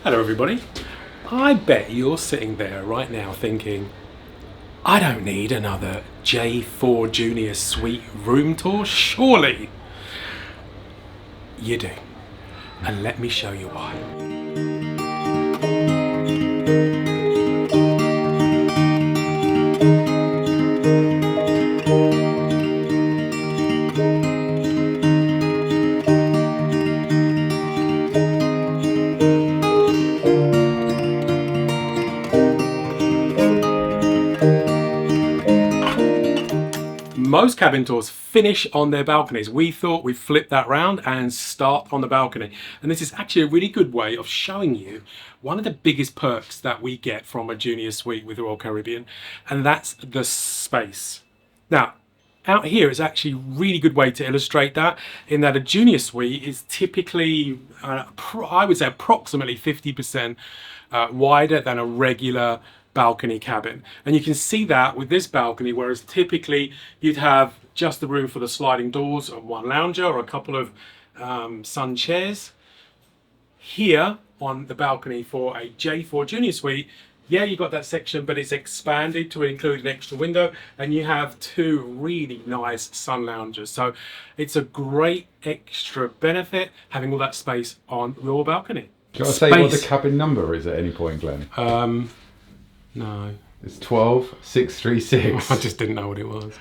Hello everybody. I bet you're sitting there right now thinking, I don't need another J4 Junior Suite room tour, surely. You do. And let me show you why. Most cabin tours finish on their balconies. We thought we'd flip that round and start on the balcony. And this is actually a really good way of showing you one of the biggest perks that we get from a junior suite with the Royal Caribbean, and that's the space. Now, out here is actually a really good way to illustrate that, in that a junior suite is typically, I would say approximately 50% wider than a regular balcony cabin. And you can see that with this balcony, whereas typically you'd have just the room for the sliding doors and one lounger or a couple of sun chairs. Here on the balcony for a J4 Junior Suite, yeah, you've got that section, but it's expanded to include an extra window, and you have two really nice sun loungers. So it's a great extra benefit having all that space on your balcony. Do you want to say what the cabin number is at any point, Glenn? No. It's 12636. I just didn't know what it was.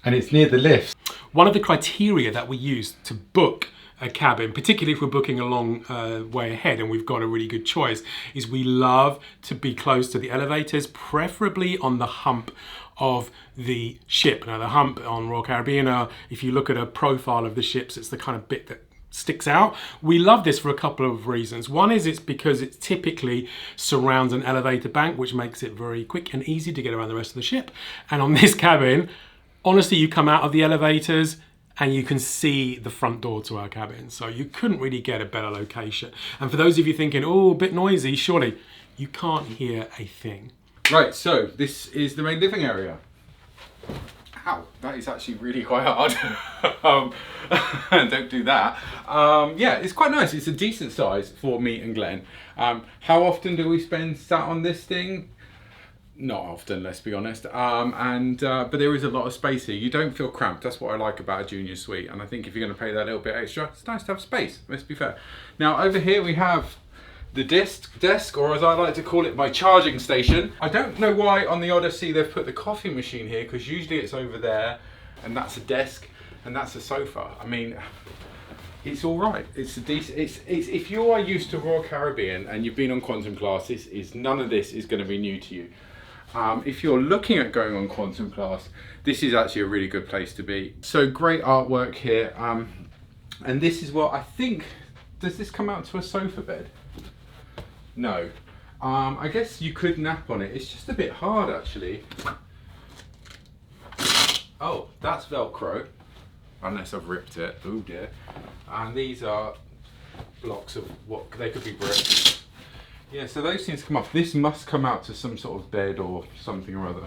And it's near the lifts. One of the criteria that we use to book a cabin, particularly if we're booking a long way ahead and we've got a really good choice, is we love to be close to the elevators, preferably on the hump of the ship. Now, the hump on Royal Caribbean, if you look at a profile of the ships, it's the kind of bit that sticks out. We love this for a couple of reasons. One is it's because it typically surrounds an elevator bank, which makes it very quick and easy to get around the rest of the ship. And on this cabin, honestly, you come out of the elevators and you can see the front door to our cabin. So you couldn't really get a better location. And for those of you thinking, oh, a bit noisy, surely you can't hear a thing. Right, so this is the main living area. Ow, that is actually really quite hard. Don't do that. Yeah, it's quite nice. It's a decent size for me and Glenn. How often do we spend sat on this thing? Not often, let's be honest. But there is a lot of space here. You don't feel cramped. That's what I like about a junior suite. And I think if you're going to pay that little bit extra, it's nice to have space. Let's be fair. Now over here we have the desk, or as I like to call it, my charging station. I don't know why on the Odyssey they've put the coffee machine here, because usually it's over there, and that's a desk, and that's a sofa. I mean, it's all right. It's a decent. It's if you are used to Royal Caribbean and you've been on Quantum class, none of this is going to be new to you. If you're looking at going on Quantum class, this is actually a really good place to be. So great artwork here, and this is what I think. Does this come out to a sofa bed? No. I guess you could nap on it. It's just a bit hard, actually. Oh, that's Velcro. Unless I've ripped it. Oh dear. And these are blocks of what they could be bricks. Yeah, so those things come off. This must come out to some sort of bed or something or other.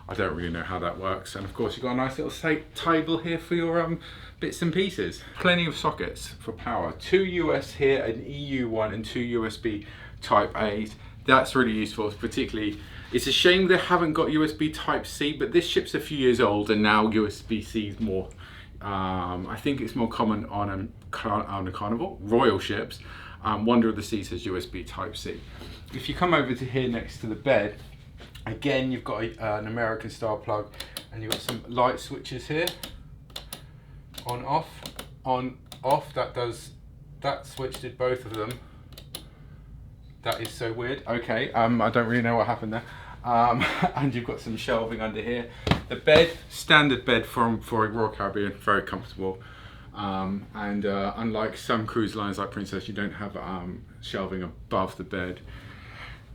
I don't really know how that works. And of course you've got a nice little table here for your bits and pieces. Plenty of sockets for power. 2 US here, an EU one, and 2 USB Type A's. That's really useful, particularly. It's a shame they haven't got USB Type C, but this ship's a few years old and now USB-C is more, I think it's more common on a Carnival, Royal ships. Wonder of the Seas has USB Type C. If you come over to here next to the bed, again, you've got an American style plug, and you've got some light switches here. On, off, that switch did both of them. That is so weird. Okay, I don't really know what happened there. And you've got some shelving under here. The bed, standard bed for a Royal Caribbean, very comfortable. Unlike some cruise lines like Princess, you don't have shelving above the bed.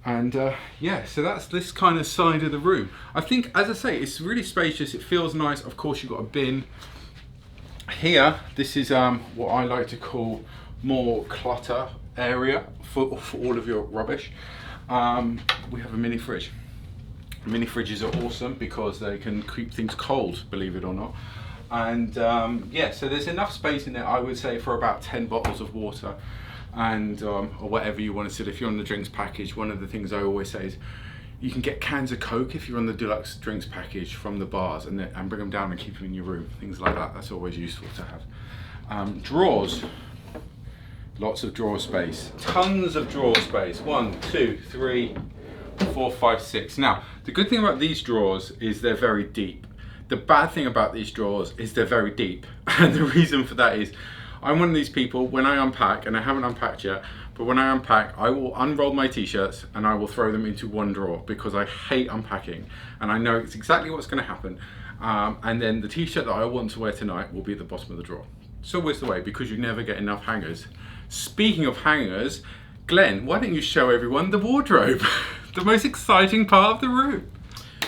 And yeah, so that's this kind of side of the room. I think, as I say, it's really spacious. It feels nice. Of course, you've got a bin. Here, this is what I like to call more clutter area for all of your rubbish. We have a mini fridge. Mini fridges are awesome because they can keep things cold, believe it or not. And yeah, so there's enough space in there, I would say, for about 10 bottles of water. and or whatever you want to sit. If you're on the drinks package, one of the things I always say is you can get cans of Coke if you're on the deluxe drinks package from the bars, and bring them down and keep them in your room. Things like that. That's always useful to have. Drawers. Lots of drawer space. Tons of drawer space. 1, 2, 3, 4, 5, 6. Now, the good thing about these drawers is they're very deep. The bad thing about these drawers is they're very deep. And the reason for that is I'm one of these people, when I unpack, and I haven't unpacked yet, but when I unpack, I will unroll my t-shirts and I will throw them into one drawer because I hate unpacking. And I know it's exactly what's going to happen. And then the t-shirt that I want to wear tonight will be at the bottom of the drawer. It's always the way, because you never get enough hangers. Speaking of hangers, Glenn, why don't you show everyone the wardrobe? The most exciting part of the room.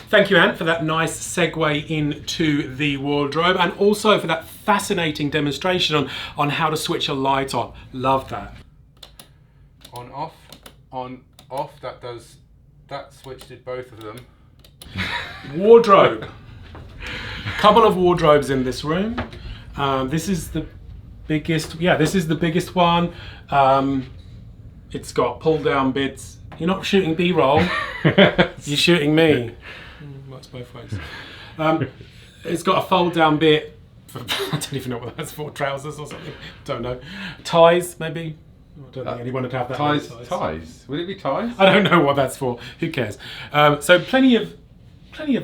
Thank you, Ant, for that nice segue into the wardrobe, and also for that fascinating demonstration on how to switch a light on. Love that. On, off, that switch did both of them. Wardrobe. Couple of wardrobes in this room. This is the biggest, this is the biggest one. It's got pull down bits. You're not shooting B-roll, you're shooting me. Works both ways. It's got a fold down bit for, I don't even know what that's for, trousers or something, don't know. Ties, maybe? I don't think anyone would have that. Ties? Would it be ties? I don't know what that's for, who cares? So plenty of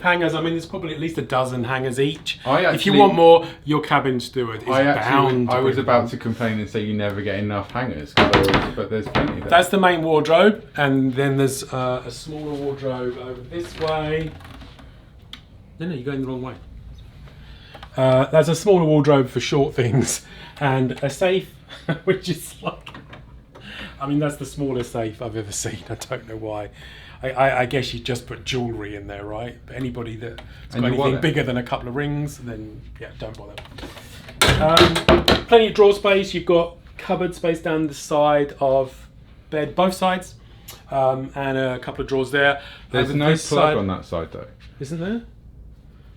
hangers. I mean, there's probably at least a dozen hangers each. If you want more, your cabin steward is bound. I was about to complain and say you never get enough hangers, but there's plenty there. That's the main wardrobe, and then there's a smaller wardrobe over this way. No, you're going the wrong way. There's a smaller wardrobe for short things, and a safe, which is like, I mean, that's the smallest safe I've ever seen. I don't know why. I guess you just put jewellery in there, right? But anybody that's got anything bigger than a couple of rings, then yeah, don't bother. Plenty of drawer space. You've got cupboard space down the side of bed, both sides, and a couple of drawers there. There's no plug on that side though. Isn't there?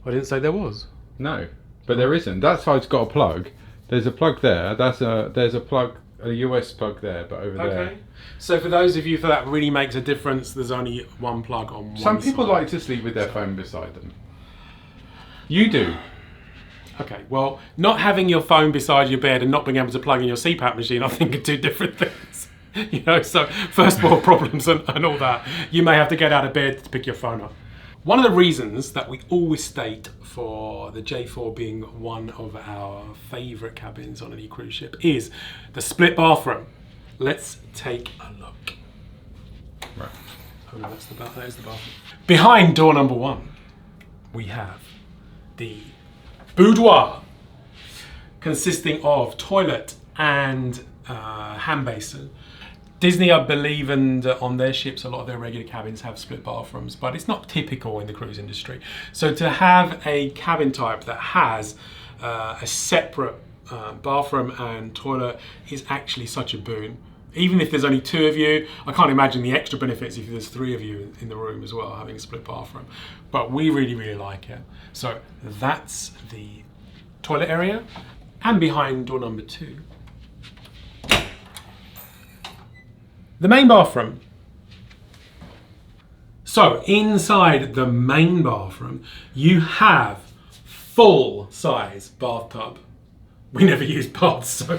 I didn't say there was. No, but there isn't. That side's got a plug. There's a plug there. There's a plug, a US plug there, but over there. Okay. So for those of you for that really makes a difference, there's only one plug on one side. Some people like to sleep with their phone beside them. You do. Okay, well, not having your phone beside your bed and not being able to plug in your CPAP machine, I think, are two different things. You know, so first world problems and all that. You may have to get out of bed to pick your phone up. One of the reasons that we always state for the J4 being one of our favourite cabins on any cruise ship is the split bathroom. Let's take a look. Right. Oh no, that is the bathroom. Behind door number 1, we have the boudoir, consisting of toilet and hand basin. Disney, I believe, and on their ships, a lot of their regular cabins have split bathrooms, but it's not typical in the cruise industry. So to have a cabin type that has a separate bathroom and toilet is actually such a boon. Even if there's only 2 of you, I can't imagine the extra benefits if there's 3 of you in the room as well, having a split bathroom. But we really, really like it. So that's the toilet area. And behind door number 2, the main bathroom. So inside the main bathroom, you have full-size bathtub. We never use baths, so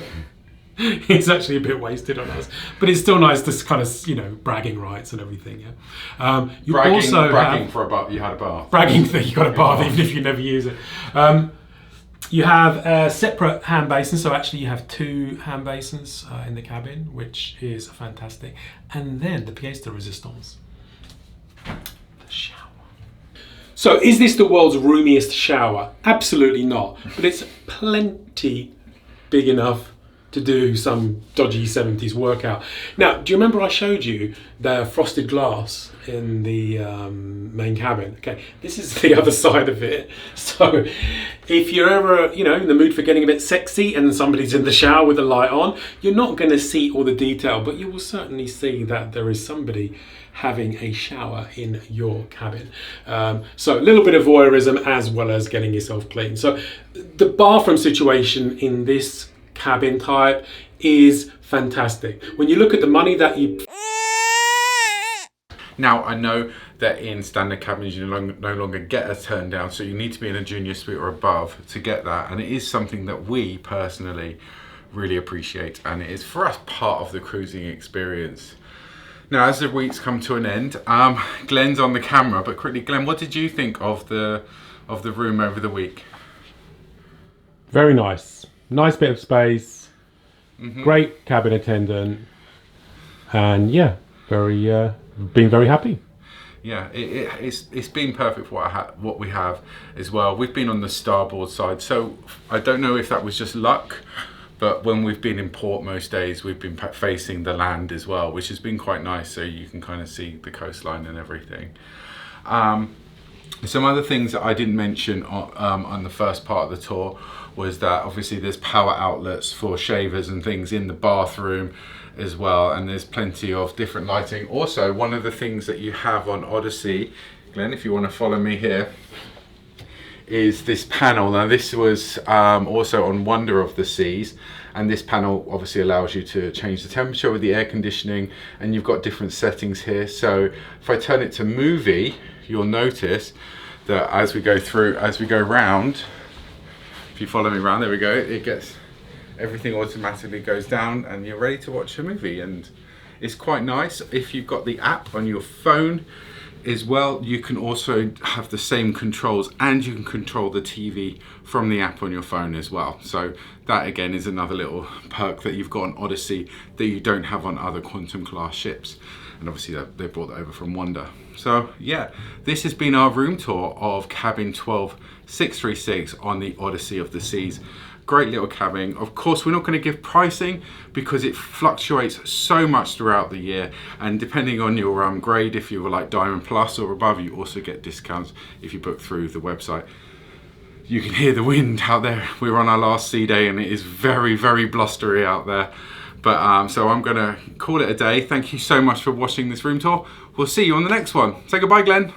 it's actually a bit wasted on us. But it's still nice to kind of, you know, bragging rights and everything. Yeah. You bragging for a bath. You had a bath. Bragging that you got a bath even if you never use it. You have a separate hand basin, so actually you have 2 hand basins in the cabin, which is fantastic. And then the pièce de résistance, the shower. So is this the world's roomiest shower? Absolutely not, but it's plenty big enough to do some dodgy 70s workout. Now, do you remember I showed you the frosted glass in the main cabin? Okay, this is the other side of it. So if you're ever, you know, in the mood for getting a bit sexy and somebody's in the shower with the light on, you're not going to see all the detail, but you will certainly see that there is somebody having a shower in your cabin. So a little bit of voyeurism as well as getting yourself clean. So the bathroom situation in this cabin type is fantastic. When you look at the money that you... Now, I know that in standard cabins you no longer get a turn down, so you need to be in a junior suite or above to get that, and it is something that we personally really appreciate, and it is for us part of the cruising experience. Now, as the weeks come to an end, Glenn's on the camera, but quickly, Glenn, what did you think of the room over the week? Very nice. Nice bit of space. Great cabin attendant. And yeah, been very happy. Yeah, it's been perfect for what we have as well. We've been on the starboard side, so I don't know if that was just luck, but when we've been in port most days, we've been facing the land as well, which has been quite nice, so you can kind of see the coastline and everything. Some other things that I didn't mention on the first part of the tour was that obviously there's power outlets for shavers and things in the bathroom as well, and there's plenty of different lighting. Also, one of the things that you have on Odyssey, Glenn, if you want to follow me here, is this panel. Now this was also on Wonder of the Seas, and this panel obviously allows you to change the temperature with the air conditioning, and you've got different settings here. So if I turn it to movie, you'll notice that as we go round, if you follow me around, there we go, it gets, everything automatically goes down and you're ready to watch a movie. And it's quite nice. If you've got the app on your phone as well, you can also have the same controls, and you can control the TV from the app on your phone as well. So that again is another little perk that you've got on Odyssey that you don't have on other Quantum class ships. And obviously they brought that over from Wonder. So yeah, this has been our room tour of cabin 12636 on the Odyssey of the Seas. Great little cabin. Of course, we're not going to give pricing because it fluctuates so much throughout the year, and depending on your grade, if you were like Diamond Plus or above, you also get discounts if you book through the website. You can hear the wind out there. We're on our last sea day and it is very, very blustery out there. But so I'm going to call it a day. Thank you so much for watching this room tour. We'll see you on the next one. Say goodbye, Glenn.